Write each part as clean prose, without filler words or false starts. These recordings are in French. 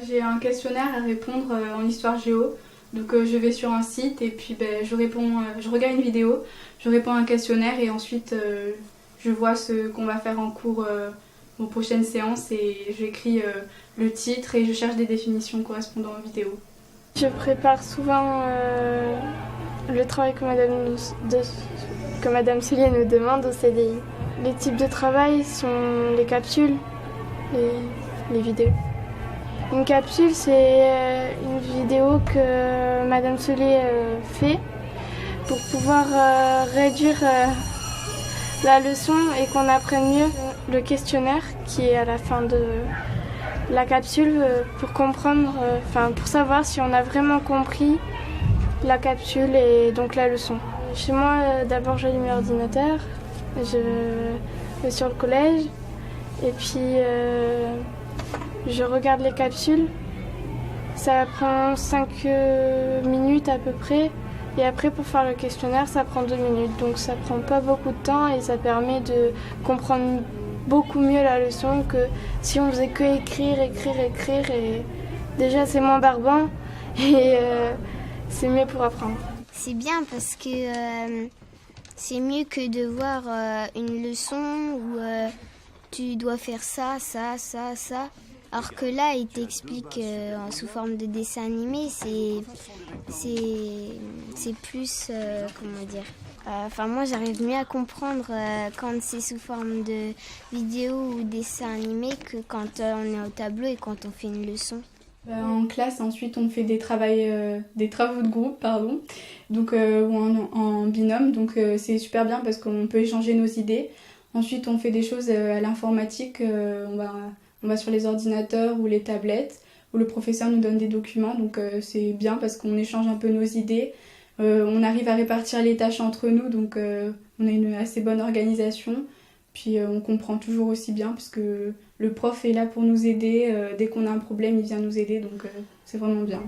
J'ai un questionnaire à répondre en histoire géo. Donc je vais sur un site et puis je regarde une vidéo, je réponds à un questionnaire et ensuite je vois ce qu'on va faire en cours aux prochaines séances et j'écris le titre et je cherche des définitions correspondant aux vidéos. Je prépare souvent le travail que Madame Soulier nous demande au CDI. Les types de travail sont les capsules et les vidéos. Une capsule, c'est une vidéo que Madame Soulier fait pour pouvoir réduire la leçon et qu'on apprenne mieux le questionnaire qui est à la fin de la capsule pour comprendre, pour savoir si on a vraiment compris la capsule et donc la leçon. Chez moi, d'abord j'allume l'ordinateur, je vais sur le collège et puis je regarde les capsules. Ça prend 5 minutes à peu près. Et après, pour faire le questionnaire, ça prend 2 minutes. Donc ça prend pas beaucoup de temps et ça permet de comprendre beaucoup mieux la leçon que si on faisait que écrire. Et déjà, c'est moins barbant et c'est mieux pour apprendre. C'est bien parce que c'est mieux que de voir une leçon où tu dois faire ça. Alors que là, il t'explique sous forme de dessin animé, c'est plus, comment dire. Moi, j'arrive mieux à comprendre quand c'est sous forme de vidéo ou dessin animé que quand on est au tableau et quand on fait une leçon. En classe, ensuite, on fait des travaux de groupe, donc, ou en binôme. Donc c'est super bien parce qu'on peut échanger nos idées. Ensuite, on fait des choses à l'informatique. On va sur les ordinateurs ou les tablettes, où le professeur nous donne des documents. Donc c'est bien parce qu'on échange un peu nos idées. On arrive à répartir les tâches entre nous, donc on a une assez bonne organisation. Puis on comprend toujours aussi bien parce que le prof est là pour nous aider. Dès qu'on a un problème, il vient nous aider, donc c'est vraiment bien.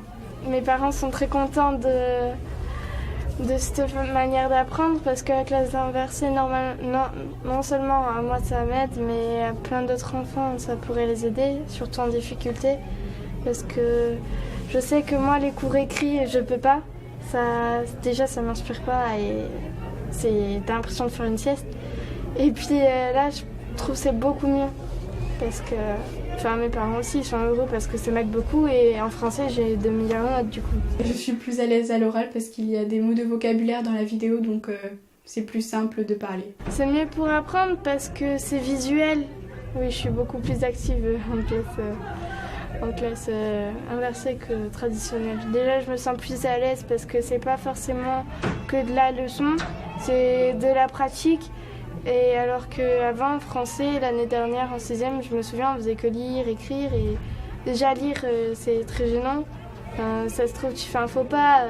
Mes parents sont très contents de cette manière d'apprendre parce que la classe inversée, non seulement à moi ça m'aide, mais à plein d'autres enfants ça pourrait les aider, surtout en difficulté. Parce que je sais que moi les cours écrits, je peux pas. Ça m'inspire pas et t'as l'impression de faire une sieste. Et puis là, je trouve que c'est beaucoup mieux. Parce que mes parents aussi ils sont heureux parce que ça m'aide beaucoup et en français j'ai de meilleures notes du coup. Je suis plus à l'aise à l'oral parce qu'il y a des mots de vocabulaire dans la vidéo, donc c'est plus simple de parler. C'est mieux pour apprendre parce que c'est visuel. Oui, je suis beaucoup plus active en classe inversée que traditionnelle. Déjà, je me sens plus à l'aise parce que c'est pas forcément que de la leçon, c'est de la pratique. Et alors qu'avant, français, l'année dernière, en 6e, je me souviens, on faisait que lire, écrire. Et déjà, lire, c'est très gênant. Ça se trouve, tu fais un faux pas,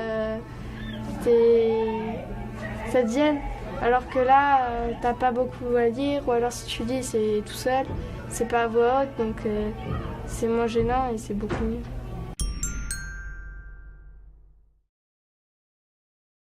ça te gêne. Alors que là, t'as pas beaucoup à lire. Ou alors, si tu lis, c'est tout seul. C'est pas à voix haute, donc c'est moins gênant et c'est beaucoup mieux.